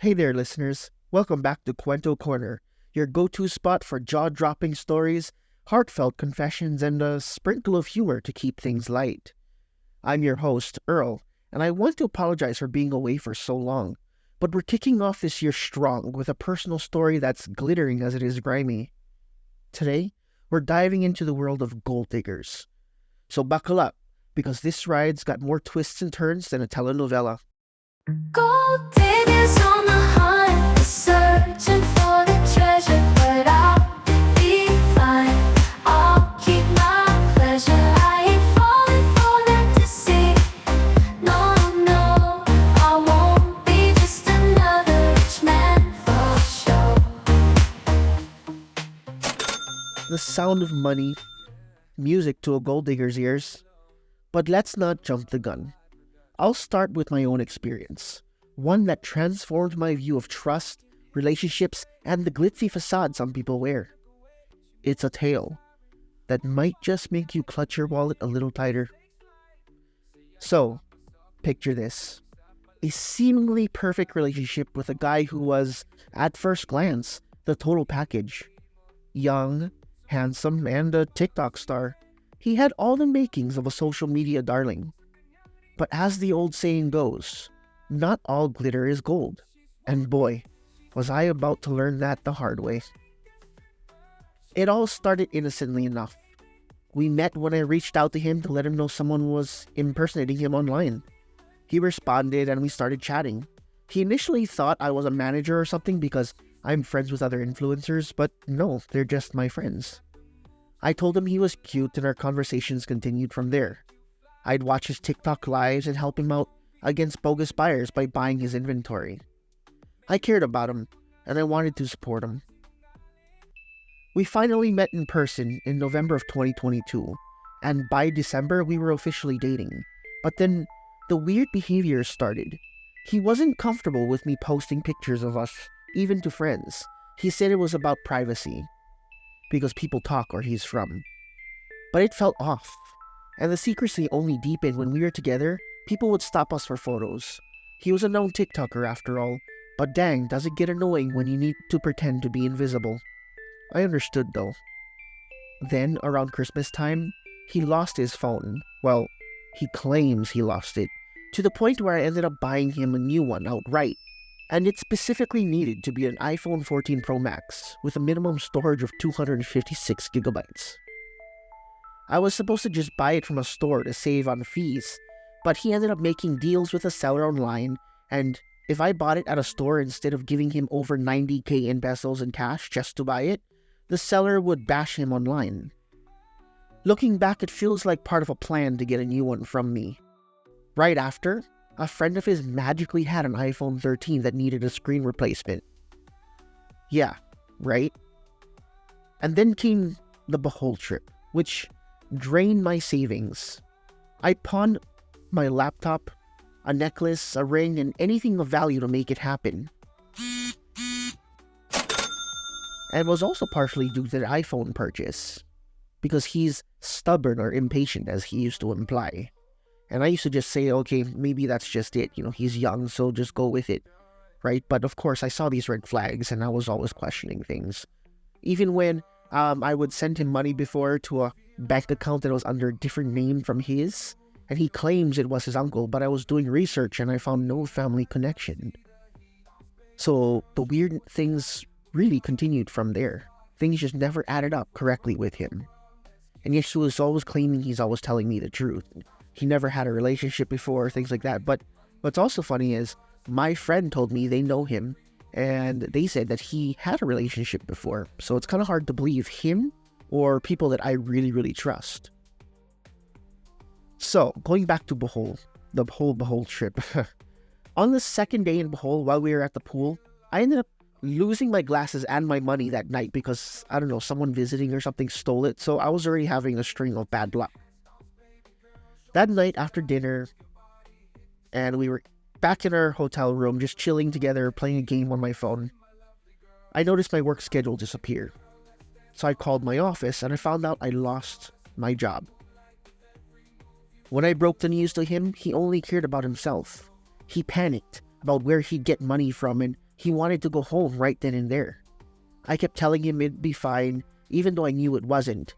Hey there, listeners. Welcome back to Cuento Corner, your go-to spot for jaw-dropping stories, heartfelt confessions, and a sprinkle of humor to keep things light. I'm your host, Earl, and I want to apologize for being away for so long, but we're kicking off this year strong with a personal story that's glittering as it is grimy. Today, we're diving into the world of gold diggers. So buckle up, because this ride's got more twists and turns than a telenovela. Gold diggers on the hunt, searching for the treasure, but I'll be fine. I'll keep my pleasure. I ain't falling for them to see. No, no, I won't be just another rich man for show. The sound of money, music to a gold digger's ears. But let's not jump the gun. I'll start with my own experience, one that transformed my view of trust, relationships, and the glitzy facade some people wear. It's a tale that might just make you clutch your wallet a little tighter. So, picture this. A seemingly perfect relationship with a guy who was, at first glance, the total package. Young, handsome, and a TikTok star. He had all the makings of a social media darling. But as the old saying goes, not all glitter is gold. And boy, was I about to learn that the hard way. It all started innocently enough. We met when I reached out to him to let him know someone was impersonating him online. He responded and we started chatting. He initially thought I was a manager or something because I'm friends with other influencers, but no, they're just my friends. I told him he was cute and our conversations continued from there. I'd watch his TikTok lives and help him out against bogus buyers by buying his inventory. I cared about him, and I wanted to support him. We finally met in person in November of 2022, and by December we were officially dating. But then, the weird behavior started. He wasn't comfortable with me posting pictures of us, even to friends. He said it was about privacy, because people talk where he's from. But it felt off. And the secrecy only deepened when we were together. People would stop us for photos. He was a known TikToker after all, but dang, does it get annoying when you need to pretend to be invisible. I understood though. Then, around Christmas time, he lost his phone. Well, he claims he lost it, to the point where I ended up buying him a new one outright. And it specifically needed to be an iPhone 14 Pro Max with a minimum storage of 256 gigabytes. I was supposed to just buy it from a store to save on fees, but he ended up making deals with a seller online, and if I bought it at a store instead of giving him over 90k in pesos in cash just to buy it, the seller would bash him online. Looking back, it feels like part of a plan to get a new one from me. Right after, a friend of his magically had an iPhone 13 that needed a screen replacement. Yeah, right? And then came the Behold trip, which drained my savings. I pawned my laptop, a necklace, a ring, and anything of value to make it happen. And was also partially due to the iPhone purchase, because he's stubborn or impatient, as he used to imply. And I used to just say, okay, maybe that's just it. He's young, so just go with it, right? But of course, I saw these red flags, and I was always questioning things. Even when I would send him money before to a bank account that was under a different name from his, and he claims it was his uncle, but I was doing research and I found no family connection. So the weird things really continued from there. Things just never added up correctly with him. And yes, he was always claiming he's always telling me the truth. He never had a relationship before, things like that. But what's also funny is my friend told me they know him, and they said that he had a relationship before. So it's kind of hard to believe him or people that I really, really trust. So, going back to the whole Behold trip. On the second day in Bohol, while we were at the pool, I ended up losing my glasses and my money that night because, I don't know, someone visiting or something stole it. So I was already having a string of bad luck. That night after dinner, and we were back in our hotel room, just chilling together, playing a game on my phone, I noticed my work schedule disappear. So I called my office and I found out I lost my job. When I broke the news to him, he only cared about himself. He panicked about where he'd get money from and He wanted to go home right then and there. I kept telling him it'd be fine, even though I knew it wasn't.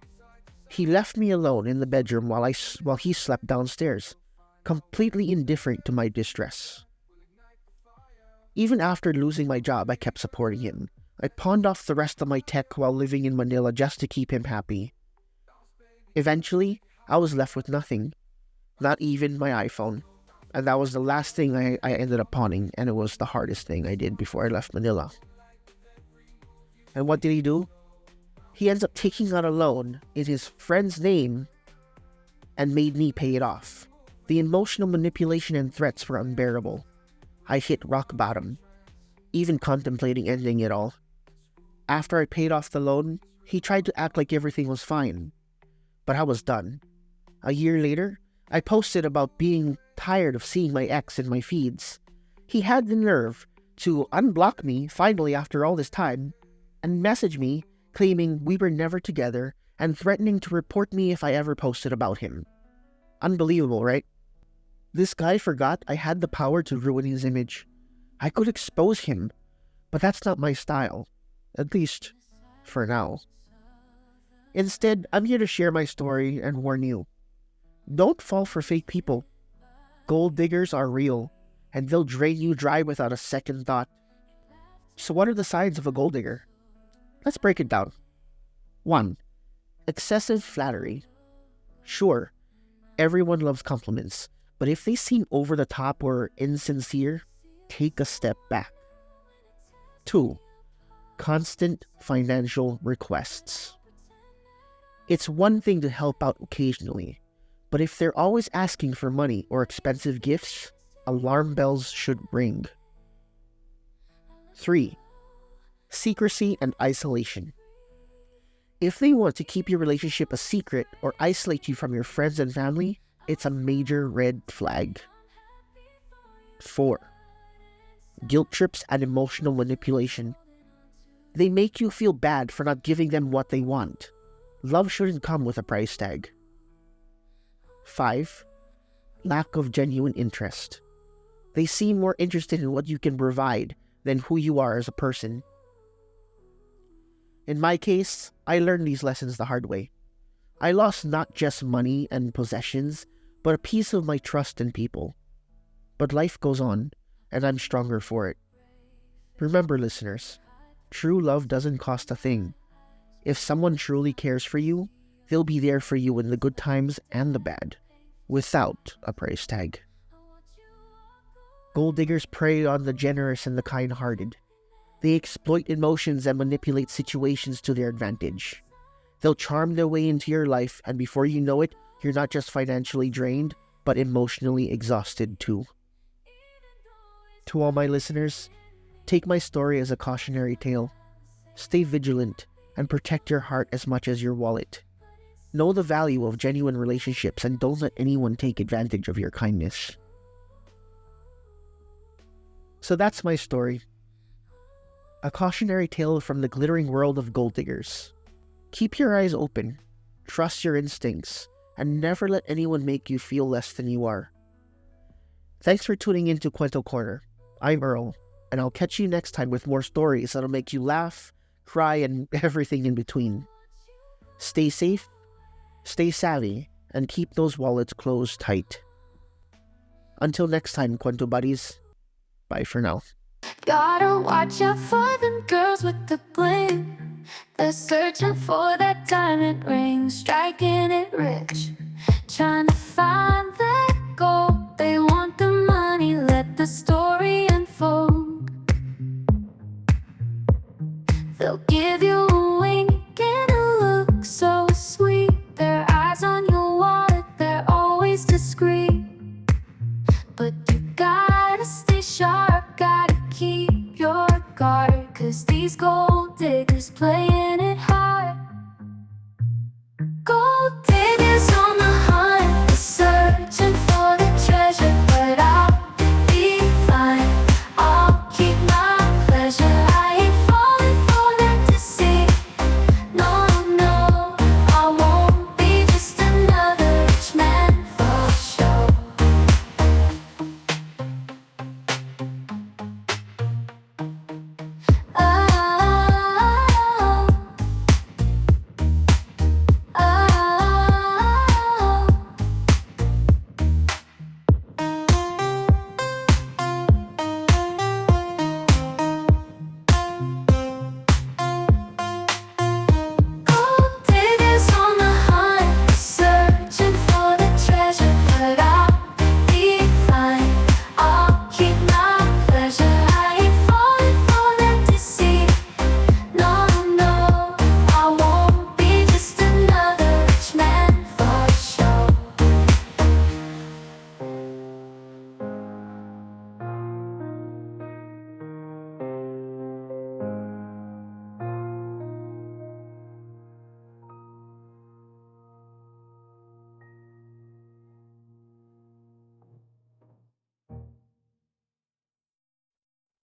He left me alone in the bedroom while he slept downstairs, completely indifferent to my distress. Even after losing my job, I kept supporting him. I pawned off the rest of my tech while living in Manila just to keep him happy. Eventually, I was left with nothing, not even my iPhone. And that was the last thing I ended up pawning, and it was the hardest thing I did before I left Manila. And what did he do? He ends up taking out a loan in his friend's name and made me pay it off. The emotional manipulation and threats were unbearable. I hit rock bottom, even contemplating ending it all. After I paid off the loan, he tried to act like everything was fine. But I was done. A year later, I posted about being tired of seeing my ex in my feeds. He had the nerve to unblock me finally after all this time and message me claiming we were never together and threatening to report me if I ever posted about him. Unbelievable, right? This guy forgot I had the power to ruin his image. I could expose him, but that's not my style, at least for now. Instead, I'm here to share my story and warn you. Don't fall for fake people. Gold diggers are real, and they'll drain you dry without a second thought. So what are the signs of a gold digger? Let's break it down. 1. Excessive flattery. Sure, everyone loves compliments, but if they seem over the top or insincere, take a step back. 2. Constant financial requests. It's one thing to help out occasionally, but if they're always asking for money or expensive gifts, alarm bells should ring. 3. Secrecy and isolation. If they want to keep your relationship a secret or isolate you from your friends and family, it's a major red flag. 4. Guilt trips and emotional manipulation. They make you feel bad for not giving them what they want. Love shouldn't come with a price tag. 5. Lack of genuine interest. They seem more interested in what you can provide than who you are as a person. In my case, I learned these lessons the hard way. I lost not just money and possessions, but a piece of my trust in people. But life goes on, and I'm stronger for it. Remember, listeners, true love doesn't cost a thing. If someone truly cares for you, they'll be there for you in the good times and the bad, without a price tag. Gold diggers prey on the generous and the kind-hearted. They exploit emotions and manipulate situations to their advantage. They'll charm their way into your life, and before you know it, you're not just financially drained, but emotionally exhausted too. To all my listeners, take my story as a cautionary tale. Stay vigilant and protect your heart as much as your wallet. Know the value of genuine relationships and don't let anyone take advantage of your kindness. So that's my story. A cautionary tale from the glittering world of gold diggers. Keep your eyes open, trust your instincts, and never let anyone make you feel less than you are. Thanks for tuning in to Cuento Corner. I'm Earl, and I'll catch you next time with more stories that'll make you laugh, cry, and everything in between. Stay safe, stay savvy, and keep those wallets closed tight. Until next time, Cuento Buddies, bye for now. Gotta watch out for them girls with the bling. They're searching for that diamond ring, striking it rich, trying to find that gold. They want the money, let the story unfold. They'll give you a wink and a look so sweet. Their eyes on your wallet, they're always discreet. But you gotta stay sharp, gotta keep your guard, 'cause these gold diggers play